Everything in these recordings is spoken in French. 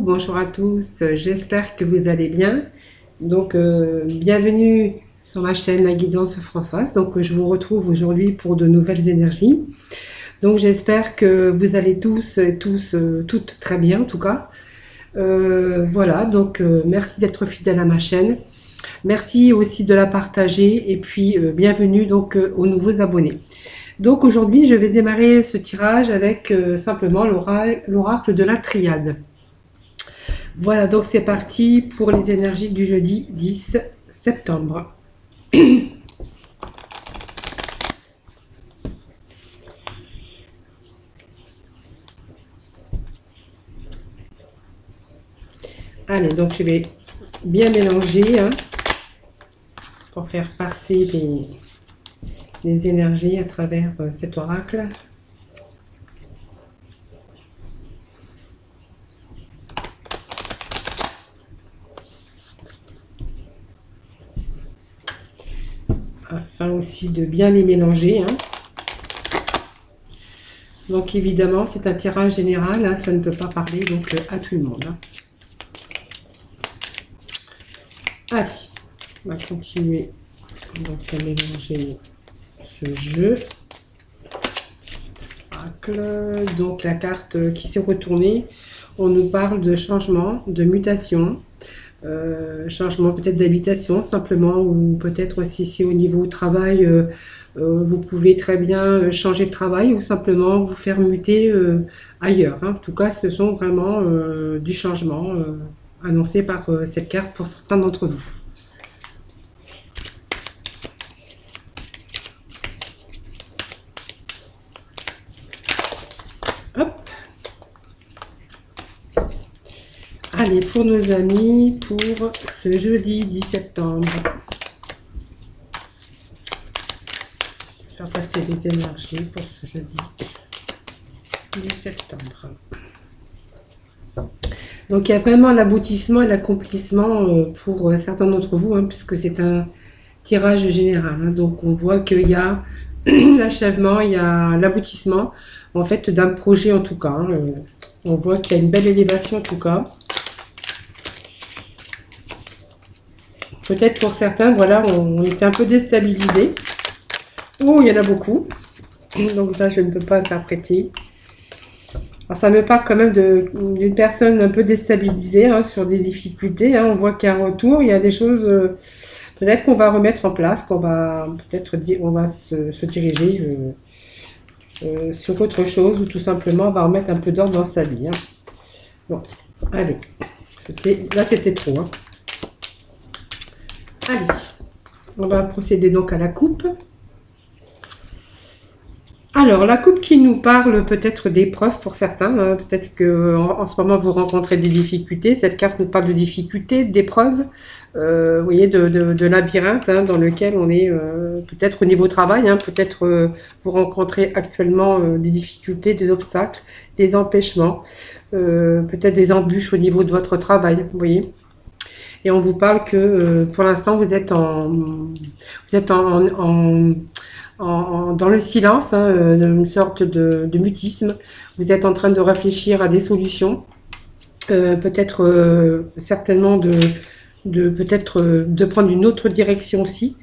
bonjour à tous, j'espère que vous allez bien. Bienvenue sur ma chaîne La Guidance Françoise. Je vous retrouve aujourd'hui pour de nouvelles énergies. J'espère que vous allez toutes très bien en tout cas. Merci d'être fidèle à ma chaîne. Merci aussi de la partager et puis bienvenue aux nouveaux abonnés. Aujourd'hui, je vais démarrer ce tirage avec simplement l'oracle de la triade. Voilà, donc c'est parti pour les énergies du jeudi 10 septembre. Allez, donc je vais bien mélanger pour faire passer les énergies à travers cet oracle. Afin aussi de bien les mélanger. Donc évidemment, c'est un tirage général, ça ne peut pas parler à tout le monde. Allez, on va continuer à mélanger ce jeu. Donc la carte qui s'est retournée, on nous parle de changement, de mutation, changement peut-être d'habitation simplement, ou peut-être si c'est au niveau travail, vous pouvez très bien changer de travail ou simplement vous faire muter ailleurs. En tout cas, ce sont vraiment du changement annoncé par cette carte pour certains d'entre vous. Allez, pour nos amis, pour ce jeudi 10 septembre. Je vais faire passer les énergies pour ce jeudi 10 septembre. Donc, il y a vraiment l'aboutissement et l'accomplissement pour certains d'entre vous, puisque c'est un tirage général. Donc, on voit qu'il y a l'achèvement, il y a l'aboutissement, en fait, d'un projet en tout cas. On voit qu'il y a une belle élévation en tout cas. Peut-être pour certains, voilà, on était un peu déstabilisés. Oh, il y en a beaucoup. Donc là, je ne peux pas interpréter. Alors, ça me parle quand même d'une personne un peu déstabilisée sur des difficultés. On voit qu'il y a un retour. Il y a des choses, peut-être qu'on va remettre en place, qu'on va peut-être dire, on va se diriger sur autre chose, ou tout simplement, on va remettre un peu d'ordre dans sa vie. Bon, allez. Là, c'était trop. Allez, on va procéder donc à la coupe. Alors, la coupe qui nous parle peut-être d'épreuves pour certains. Peut-être qu'en ce moment, vous rencontrez des difficultés. Cette carte nous parle de difficultés, d'épreuves, vous voyez, de labyrinthe dans lequel on est peut-être au niveau travail. Peut-être vous rencontrez actuellement des difficultés, des obstacles, des empêchements, peut-être des embûches au niveau de votre travail, vous voyez. Et on vous parle que pour l'instant, vous êtes dans le silence, une sorte de mutisme. Vous êtes en train de réfléchir à des solutions, peut-être certainement de prendre une autre direction aussi.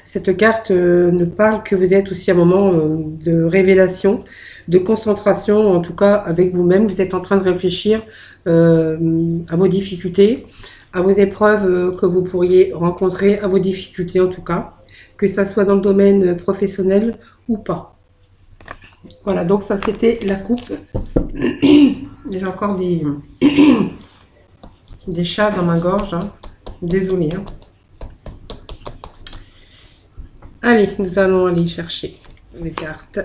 Cette carte nous parle que vous êtes aussi à un moment de révélation, de concentration, en tout cas avec vous-même. Vous êtes en train de réfléchir à vos difficultés, à vos épreuves que vous pourriez rencontrer, à vos difficultés en tout cas, que ça soit dans le domaine professionnel ou pas. Voilà, donc ça c'était la coupe. J'ai encore des chats dans ma gorge, désolée. Allez, nous allons aller chercher les cartes.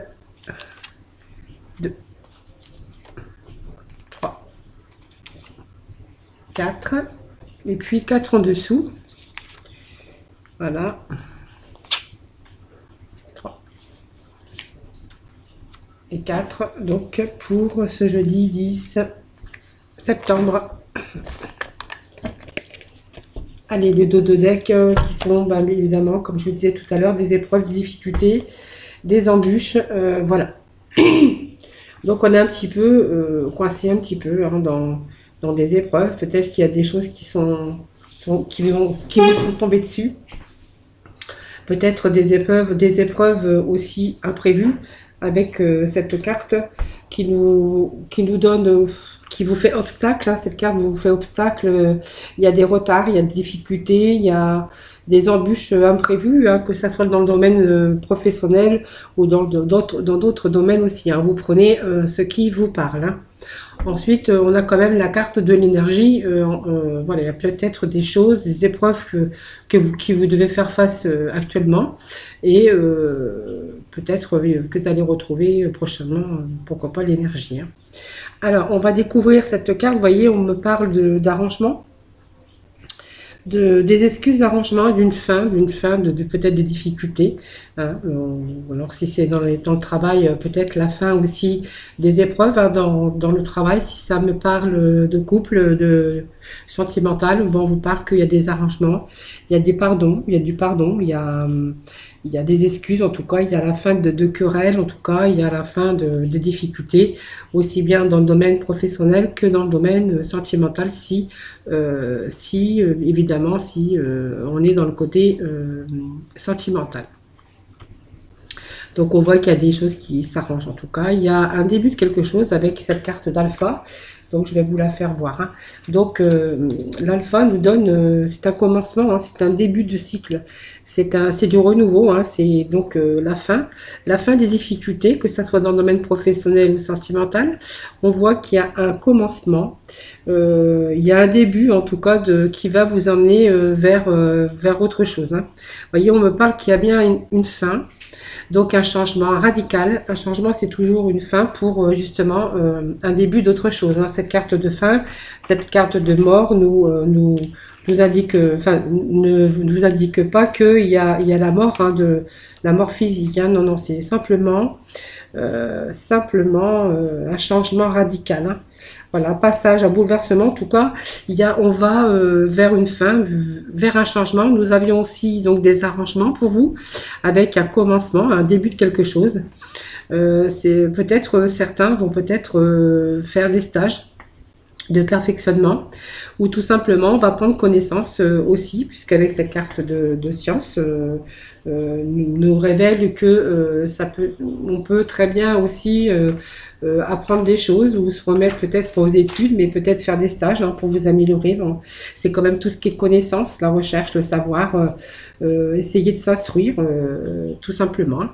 2, 3, 4. Et puis 4 en dessous. Voilà. 3 et 4. Donc pour ce jeudi 10 septembre. Allez, le dos de deck qui sont évidemment, comme je vous disais tout à l'heure, des épreuves, des difficultés, des embûches. Voilà. Donc on est un petit peu coincé un petit peu dans dans des épreuves. Peut-être qu'il y a des choses qui vous sont tombées dessus. Peut-être des épreuves aussi imprévues avec cette carte qui nous donne, qui vous fait obstacle. Hein, cette carte vous fait obstacle. Il y a des retards, il y a des difficultés, il y a des embûches imprévues, hein, que ça soit dans le domaine professionnel ou dans d'autres domaines aussi. Hein. Vous prenez ce qui vous parle. Hein. Ensuite, on a quand même la carte de l'énergie. Voilà, il y a peut-être des choses, des épreuves qui vous devez faire face actuellement. Et peut-être que vous allez retrouver prochainement, pourquoi pas, l'énergie. Hein. Alors, on va découvrir cette carte. Vous voyez, on me parle d'arrangement. Des excuses d'arrangement, d'une fin, de peut-être des difficultés. Hein. Alors si c'est dans le travail, peut-être la fin aussi des épreuves, hein, dans le travail. Si ça me parle de couple, de sentimental, bon, on vous parle qu'il y a des arrangements, il y a du pardon, il y a des excuses, en tout cas, il y a la fin de querelles, en tout cas, il y a la fin des difficultés, aussi bien dans le domaine professionnel que dans le domaine sentimental, évidemment, si on est dans le côté sentimental. Donc on voit qu'il y a des choses qui s'arrangent en tout cas. Il y a un début de quelque chose avec cette carte d'alpha. Donc je vais vous la faire voir. Hein. Donc l'alpha nous donne, c'est un commencement, hein, c'est un début de cycle. C'est du renouveau, hein, c'est donc la fin des difficultés, que ce soit dans le domaine professionnel ou sentimental. On voit qu'il y a un commencement, il y a un début en tout cas qui va vous emmener vers autre chose. Hein. Vous voyez, on me parle qu'il y a bien une fin. Donc un changement radical, un changement c'est toujours une fin pour justement un début d'autre chose. Hein. Cette carte de fin, cette carte de mort nous indique, enfin ne nous indique pas qu'il y a la mort, hein, la mort physique. Hein. Non, non, c'est simplement un changement radical. Hein. Voilà, un passage, un bouleversement. En tout cas, on va vers une fin, vers un changement. Nous avions aussi donc des arrangements pour vous, avec un commencement, un début de quelque chose. C'est peut-être certains vont peut-être faire des stages de perfectionnement, ou tout simplement on va prendre connaissance aussi, puisqu'avec cette carte de science nous révèle que on peut très bien aussi apprendre des choses, ou se remettre peut-être aux études, mais peut-être faire des stages, hein, pour vous améliorer. C'est quand même tout ce qui est connaissance, la recherche, le savoir, essayer de s'instruire tout simplement.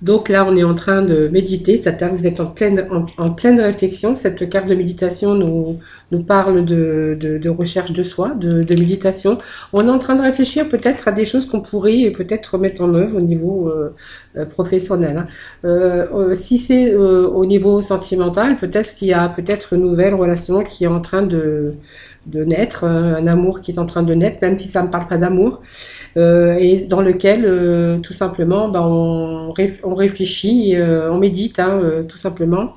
Donc là, on est en train de méditer, c'est-à-dire que vous êtes en pleine réflexion. Cette carte de méditation nous parle de recherche de soi, de méditation. On est en train de réfléchir peut-être à des choses qu'on pourrait peut-être mettre en œuvre au niveau professionnel. Hein. Si c'est au niveau sentimental, peut-être qu'il y a peut-être une nouvelle relation qui est en train de naître, un amour qui est en train de naître, même si ça ne parle pas d'amour, et dans lequel tout simplement on réfléchit, on médite, hein, tout simplement,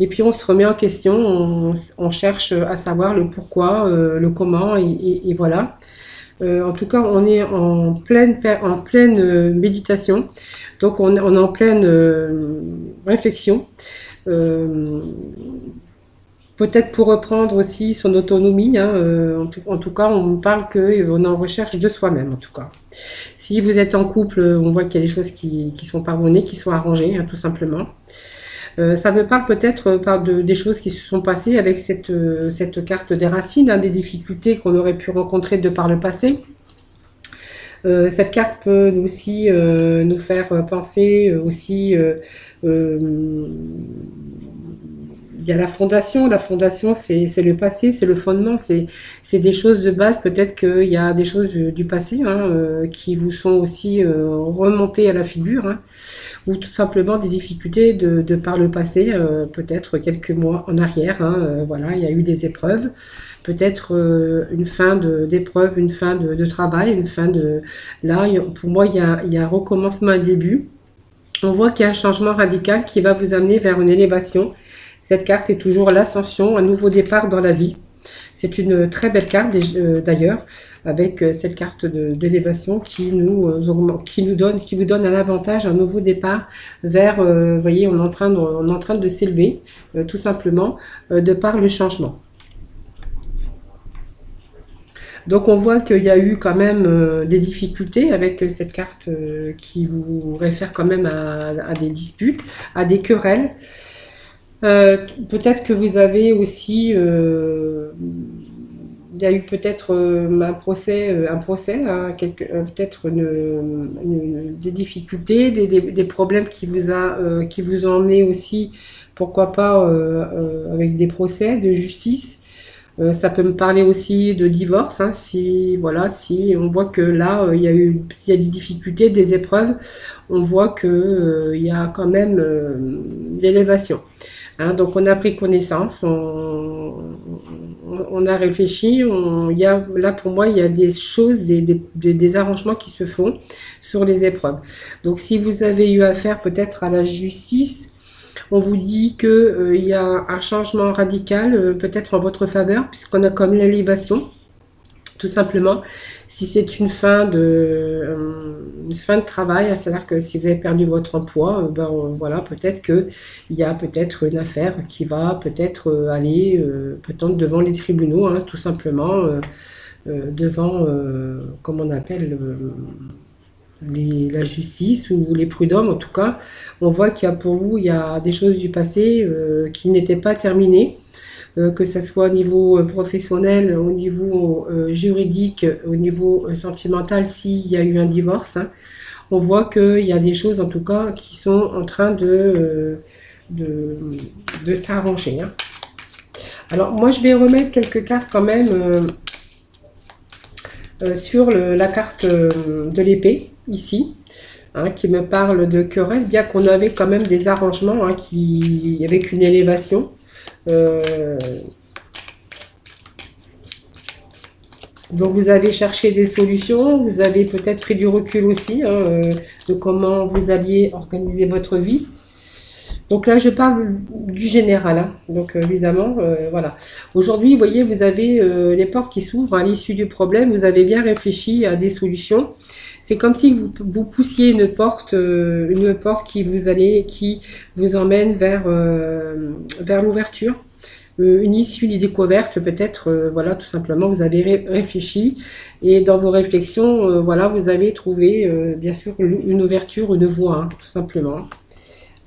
et puis on se remet en question, on cherche à savoir le pourquoi, le comment, et voilà. En tout cas, on est en pleine méditation, donc on est en pleine réflexion. Peut-être pour reprendre aussi son autonomie, hein, en tout cas, on parle qu'on est en recherche de soi-même, en tout cas. Si vous êtes en couple, on voit qu'il y a des choses qui sont pardonnées, qui sont arrangées, hein, tout simplement. Ça me parle peut-être des choses qui se sont passées avec cette carte des racines, hein, des difficultés qu'on aurait pu rencontrer de par le passé. Cette carte peut aussi nous faire penser aussi... il y a la fondation c'est le passé, c'est le fondement, c'est des choses de base. Peut-être qu'il y a des choses du passé, hein, qui vous sont aussi remontées à la figure, hein, ou tout simplement des difficultés de par le passé, peut-être quelques mois en arrière, hein, voilà, il y a eu des épreuves, peut-être une fin d'épreuve, une fin de travail, une fin de... Là, pour moi, il y a un recommencement, un début. On voit qu'il y a un changement radical qui va vous amener vers une élévation. Cette carte est toujours l'ascension, un nouveau départ dans la vie. C'est une très belle carte d'ailleurs, avec cette carte d'élévation qui qui vous donne un avantage, un nouveau départ vers, vous voyez, on est en train de s'élever, tout simplement, de par le changement. Donc on voit qu'il y a eu quand même des difficultés avec cette carte qui vous réfère quand même à des disputes, à des querelles. Peut-être que vous avez aussi, il y a eu peut-être un procès, hein, peut-être des difficultés, des problèmes qui vous ont emmené aussi, pourquoi pas, avec des procès de justice. Ça peut me parler aussi de divorce, hein, si voilà, si on voit que là il y a des difficultés, des épreuves, on voit que il y a quand même l'élévation. Hein, donc on a pris connaissance, on a réfléchi, là pour moi il y a des choses, des arrangements qui se font sur les épreuves. Donc si vous avez eu affaire peut-être à la justice, on vous dit qu'il y a un changement radical peut-être en votre faveur, puisqu'on a comme l'élévation, tout simplement. Si c'est une fin de travail, c'est-à-dire que si vous avez perdu votre emploi, ben, voilà, peut-être qu'il y a peut-être une affaire qui va peut-être aller peut-être devant les tribunaux, hein, tout simplement, devant, comment on appelle, la justice ou les prud'hommes. En tout cas, on voit qu'il y a pour vous, il y a des choses du passé qui n'étaient pas terminées, que ce soit au niveau professionnel, au niveau juridique, au niveau sentimental, s'il y a eu un divorce, hein. On voit qu'il y a des choses en tout cas qui sont en train de s'arranger, hein. Alors moi je vais remettre quelques cartes quand même sur la carte de l'épée, ici, hein, qui me parle de querelle, bien qu'on avait quand même des arrangements, hein, avec une élévation. Donc vous avez cherché des solutions, vous avez peut-être pris du recul aussi, hein, de comment vous alliez organiser votre vie. Donc là, je parle du général, hein. Donc évidemment, voilà. Aujourd'hui, vous voyez, vous avez les portes qui s'ouvrent à l'issue du problème. Vous avez bien réfléchi à des solutions. C'est comme si vous poussiez une porte qui vous emmène vers l'ouverture. Une issue, une découverte, peut-être, voilà, tout simplement, vous avez réfléchi. Et dans vos réflexions, voilà, vous avez trouvé, bien sûr, une ouverture, une voie, hein, tout simplement.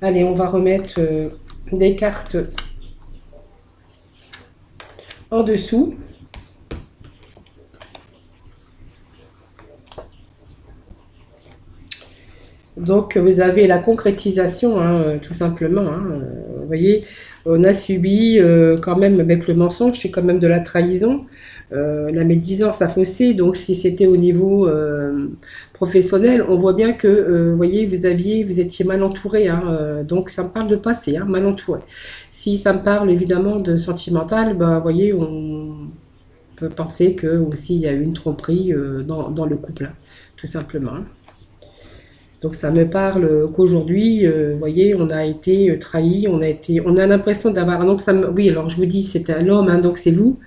Allez, on va remettre des cartes en dessous. Donc, vous avez la concrétisation, hein, tout simplement, hein. Vous voyez, on a subi quand même avec le mensonge, c'est quand même de la trahison. La médisance a faussé, donc si c'était au niveau professionnel, on voit bien que, vous voyez, vous étiez mal entouré, hein, donc ça me parle de passé, hein, mal entouré. Si ça me parle évidemment de sentimental, ben, vous voyez, on peut penser que aussi il y a eu une tromperie dans le couple, hein, tout simplement. Donc ça me parle qu'aujourd'hui, vous voyez, on a été trahi, on a l'impression d'avoir. Donc oui, alors je vous dis, c'est un homme, hein, donc c'est vous.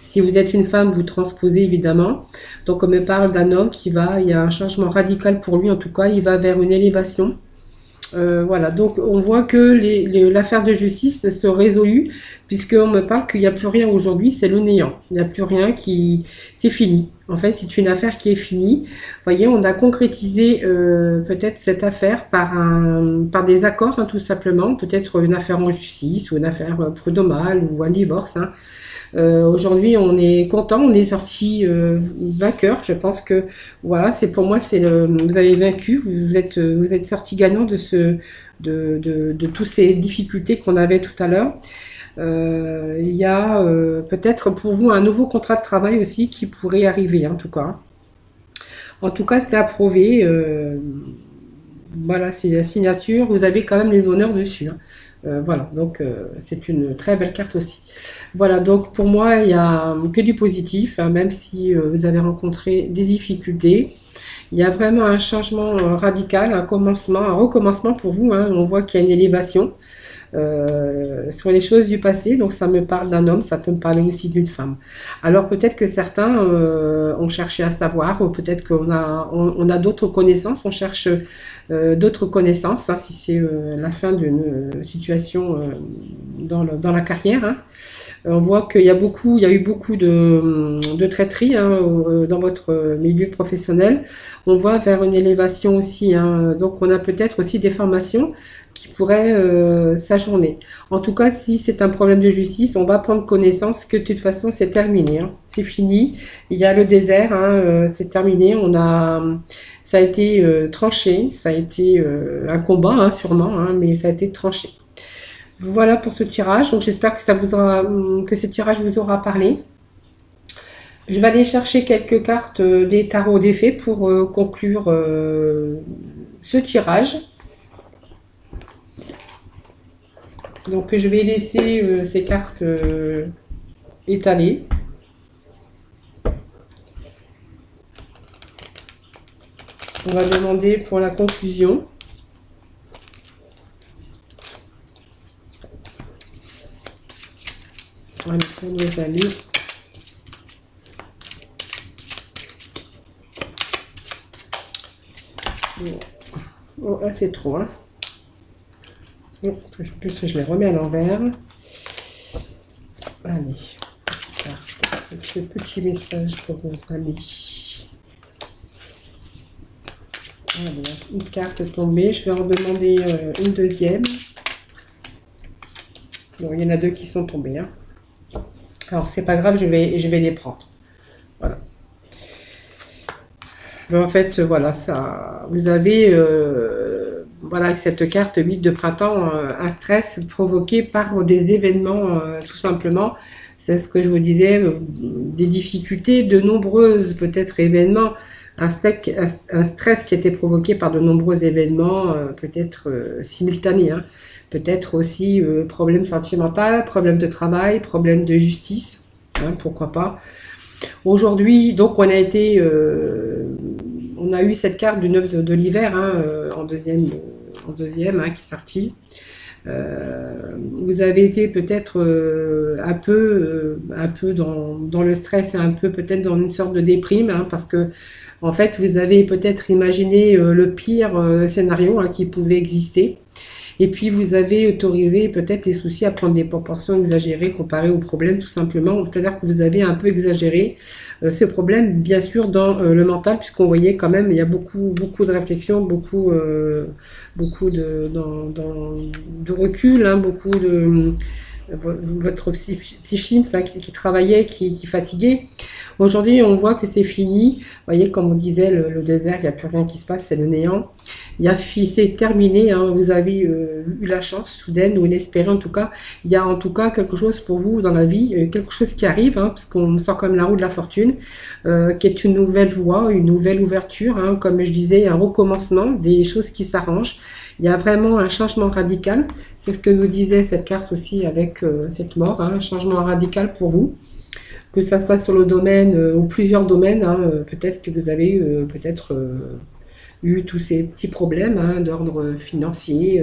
Si vous êtes une femme, vous transposez évidemment. Donc on me parle d'un homme il y a un changement radical pour lui, en tout cas, il va vers une élévation. Voilà, donc on voit que l'affaire de justice se résolue, puisqu'on me parle qu'il n'y a plus rien aujourd'hui, c'est le néant. Il n'y a plus rien c'est fini. En fait, c'est une affaire qui est finie. Vous voyez, on a concrétisé peut-être cette affaire par des accords, hein, tout simplement. Peut-être une affaire en justice, ou une affaire prud'homale, ou un divorce, hein. Aujourd'hui, on est content, on est sorti vainqueur. Je pense que voilà, pour moi, vous avez vaincu, vous êtes sorti gagnant de toutes ces difficultés qu'on avait tout à l'heure. Il y a peut-être pour vous un nouveau contrat de travail aussi qui pourrait arriver, en tout cas. En tout cas, c'est approuvé. Voilà, c'est la signature. Vous avez quand même les honneurs dessus, hein. Voilà, donc c'est une très belle carte aussi. Voilà, donc pour moi, il n'y a que du positif, hein, même si vous avez rencontré des difficultés. Il y a vraiment un changement radical, un recommencement pour vous, hein. On voit qu'il y a une élévation. sur les choses du passé. Donc ça me parle d'un homme, ça peut me parler aussi d'une femme. Alors peut-être que certains ont cherché à savoir, ou peut-être on a d'autres connaissances, on cherche d'autres connaissances, hein, si c'est la fin d'une situation dans la carrière. Hein. On voit qu'il y a il y a eu beaucoup de traîtris hein, dans votre milieu professionnel. On voit vers une élévation aussi. Hein. Donc on a peut-être aussi des formations qui pourraient s'ajourner. En tout cas, si c'est un problème de justice, on va prendre connaissance que de toute façon c'est terminé. Hein. C'est fini. Il y a le désert, hein, c'est terminé. Ça a été tranché. Ça a été un combat, hein, sûrement, hein, mais ça a été tranché. Voilà pour ce tirage. Donc j'espère que ce tirage vous aura parlé. Je vais aller chercher quelques cartes des tarots des fées pour conclure ce tirage. Donc je vais laisser ces cartes étalées. On va demander pour la conclusion. Allez, pour nos amis. Oh, là c'est trop, hein. En plus, je les remets à l'envers. Allez, ce petit message pour nos amis. Allez, une carte tombée. Je vais en demander une deuxième. Bon, il y en a deux qui sont tombés, hein. Alors, c'est pas grave, je vais les prendre. Voilà. Mais en fait, voilà, ça, vous avez, voilà, avec cette carte 8 de printemps, un stress provoqué par des événements, tout simplement. C'est ce que je vous disais, des difficultés, de nombreuses, peut-être, événements. Un stress qui a été provoqué par de nombreux événements, peut-être simultanés, hein. Peut-être aussi problème sentimental, problème de travail, problème de justice, hein, pourquoi pas. Aujourd'hui, donc, on a eu cette carte du 9 de l'hiver hein, en deuxième hein, qui est sortie. Vous avez été peut-être un peu dans le stress et un peu peut-être dans une sorte de déprime, hein, parce que en fait, vous avez peut-être imaginé le pire scénario hein, qui pouvait exister. Et puis, vous avez autorisé peut-être les soucis à prendre des proportions exagérées comparées au problème, tout simplement. C'est-à-dire que vous avez un peu exagéré ce problème, bien sûr, dans le mental, puisqu'on voyait quand même, il y a beaucoup de réflexion, beaucoup de recul, hein, beaucoup de... votre psychisme ça, qui travaillait, qui fatiguait. Aujourd'hui, on voit que c'est fini. Vous voyez, comme on disait, le désert, il n'y a plus rien qui se passe, c'est le néant. C'est terminé, hein. Vous avez eu la chance soudaine ou inespérée en tout cas. Il y a en tout cas quelque chose pour vous dans la vie, quelque chose qui arrive, hein, parce qu'on sent comme la roue de la fortune, qui est une nouvelle voie, une nouvelle ouverture, hein, comme je disais, un recommencement, des choses qui s'arrangent. Il y a vraiment un changement radical. C'est ce que nous disait cette carte aussi avec cette mort, hein, un changement radical pour vous. Que ça soit sur le domaine ou plusieurs domaines, hein, peut-être que vous avez eu tous ces petits problèmes hein, d'ordre financier,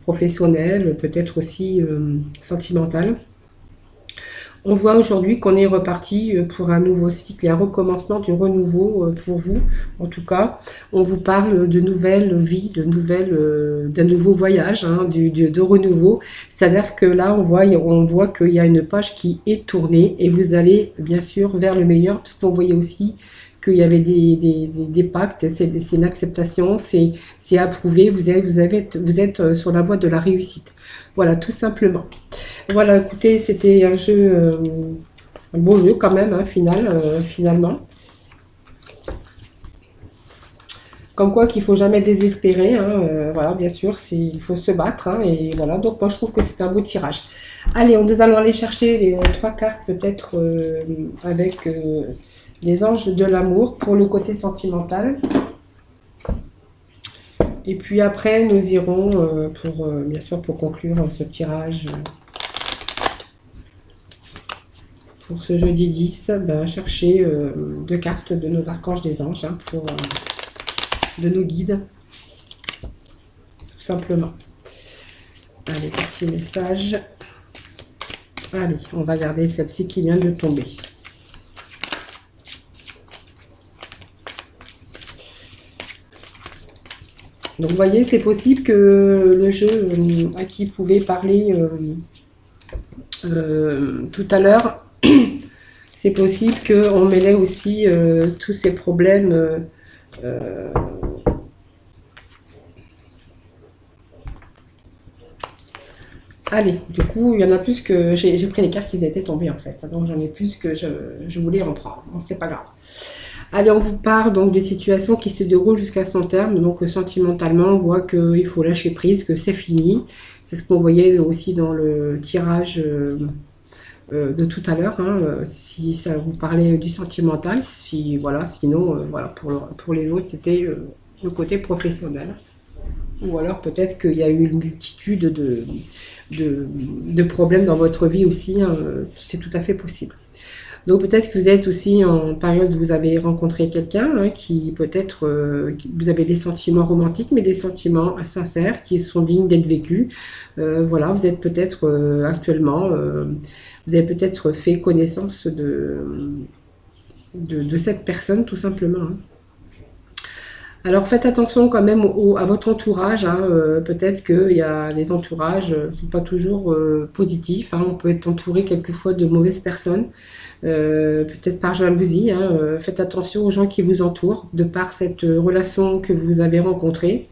professionnel, peut-être aussi sentimental. On voit aujourd'hui qu'on est reparti pour un nouveau cycle et un recommencement du renouveau pour vous. En tout cas, on vous parle de nouvelles vies, d'un nouveau voyage, hein, de renouveau. C'est-à-dire que là, on voit qu'il y a une page qui est tournée et vous allez bien sûr vers le meilleur, puisqu'on voyait aussi qu'il y avait des pactes, c'est une acceptation, c'est approuvé, vous êtes sur la voie de la réussite. Voilà, tout simplement. Voilà, écoutez, c'était un beau jeu quand même, hein, finalement. Comme quoi qu'il ne faut jamais désespérer, hein, voilà, bien sûr, il faut se battre, hein, et voilà, donc moi je trouve que c'est un beau tirage. Allez, nous allons aller chercher les 3 cartes peut-être avec les anges de l'amour pour le côté sentimental. Et puis après, nous irons, bien sûr, pour conclure ce tirage, pour ce jeudi 10, chercher 2 cartes de nos archanges des anges, hein, de nos guides, tout simplement. Allez, petit message. Allez, on va garder celle-ci qui vient de tomber. Donc, vous voyez, c'est possible que le jeu à qui vous pouvez parler tout à l'heure, c'est possible qu'on mêlait aussi tous ces problèmes. Allez, du coup, il y en a plus que... J'ai pris les cartes qui étaient tombées, en fait. Donc, j'en ai plus que je voulais en prendre. Bon, c'est pas grave. Allez, on vous parle donc des situations qui se déroulent jusqu'à son terme. Donc, sentimentalement, on voit qu'il faut lâcher prise, que c'est fini. C'est ce qu'on voyait aussi dans le tirage de tout à l'heure. Hein, si ça vous parlait du sentimental. Si, voilà, sinon, voilà, pour les autres, c'était le côté professionnel. Ou alors, peut-être qu'il y a eu une multitude de problèmes dans votre vie aussi, hein, c'est tout à fait possible. Donc peut-être que vous êtes aussi en période où vous avez rencontré quelqu'un hein, qui peut-être, vous avez des sentiments romantiques, mais des sentiments sincères qui sont dignes d'être vécus. Voilà, vous êtes peut-être actuellement, vous avez peut-être fait connaissance de cette personne tout simplement. Hein. Alors faites attention quand même à votre entourage, hein. Peut-être que les entourages ne sont pas toujours positifs, hein. On peut être entouré quelquefois de mauvaises personnes, peut-être par jalousie, hein. Faites attention aux gens qui vous entourent, de par cette relation que vous avez rencontrée.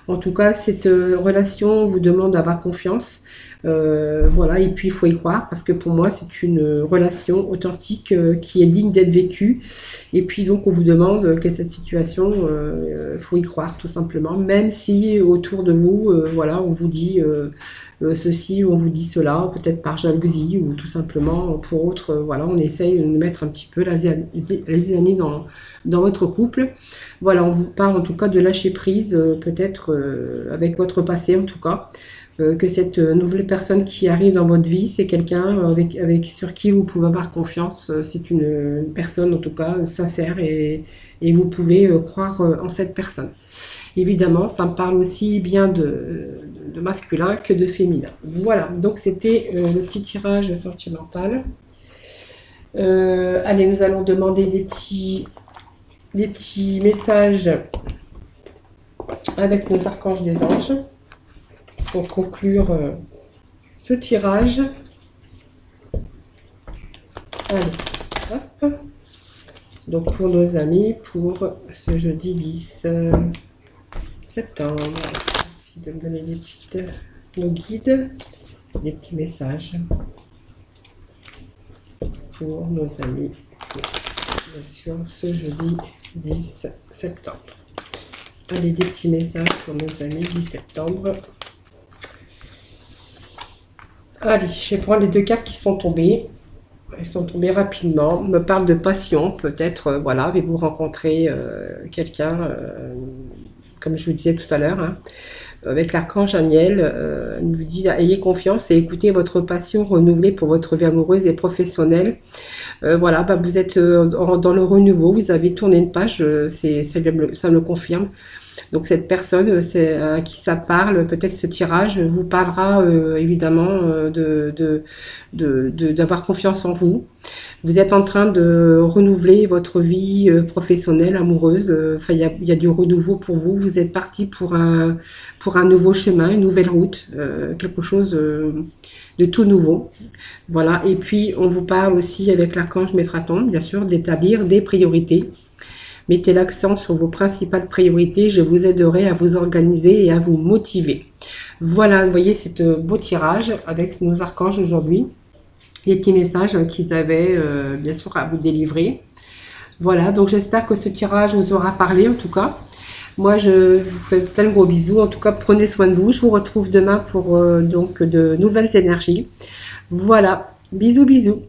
En tout cas, cette relation vous demande d'avoir confiance. Voilà, et puis il faut y croire parce que pour moi c'est une relation authentique qui est digne d'être vécue. Et puis donc on vous demande que cette situation, faut y croire tout simplement, même si autour de vous, voilà, on vous dit ceci ou on vous dit cela, peut-être par jalousie ou tout simplement pour autre. Voilà, on essaye de mettre un petit peu la zizanie dans votre couple. Voilà, on vous parle en tout cas de lâcher prise, peut-être avec votre passé en tout cas. Que cette nouvelle personne qui arrive dans votre vie, c'est quelqu'un sur qui vous pouvez avoir confiance. C'est une personne en tout cas sincère et vous pouvez croire en cette personne. Évidemment, ça me parle aussi bien de masculin que de féminin. Voilà, donc c'était le petit tirage sentimental. Allez, nous allons demander des petits messages avec nos archanges des anges. Pour conclure ce tirage. Allez, hop. Donc pour nos amis, pour ce jeudi 10 septembre. Merci de me donner nos guides, des petits messages pour nos amis, bien sûr, ce jeudi 10 septembre. Allez, des petits messages pour nos amis 10 septembre. Allez, je vais prendre les deux cartes qui sont tombées. Elles sont tombées rapidement. On me parle de passion, peut-être, voilà, avez-vous rencontré quelqu'un, comme je vous disais tout à l'heure, hein, avec l'archange Aniel, il vous dit, ayez confiance et écoutez votre passion renouvelée pour votre vie amoureuse et professionnelle. Voilà, bah, vous êtes dans le renouveau, vous avez tourné une page, ça me le confirme. Donc cette personne à qui ça parle, peut-être ce tirage vous parlera évidemment d'avoir confiance en vous. Vous êtes en train de renouveler votre vie professionnelle, amoureuse. Enfin, il y a du renouveau pour vous. Vous êtes parti pour un nouveau chemin, une nouvelle route, quelque chose de tout nouveau. Voilà. Et puis on vous parle aussi avec l'archange Métraton, bien sûr, d'établir des priorités. Mettez l'accent sur vos principales priorités. Je vous aiderai à vous organiser et à vous motiver. Voilà, vous voyez, c'est un beau tirage avec nos archanges aujourd'hui. Les petits messages qu'ils avaient, bien sûr, à vous délivrer. Voilà, donc j'espère que ce tirage vous aura parlé, en tout cas. Moi, je vous fais plein de gros bisous. En tout cas, prenez soin de vous. Je vous retrouve demain pour donc de nouvelles énergies. Voilà, bisous, bisous.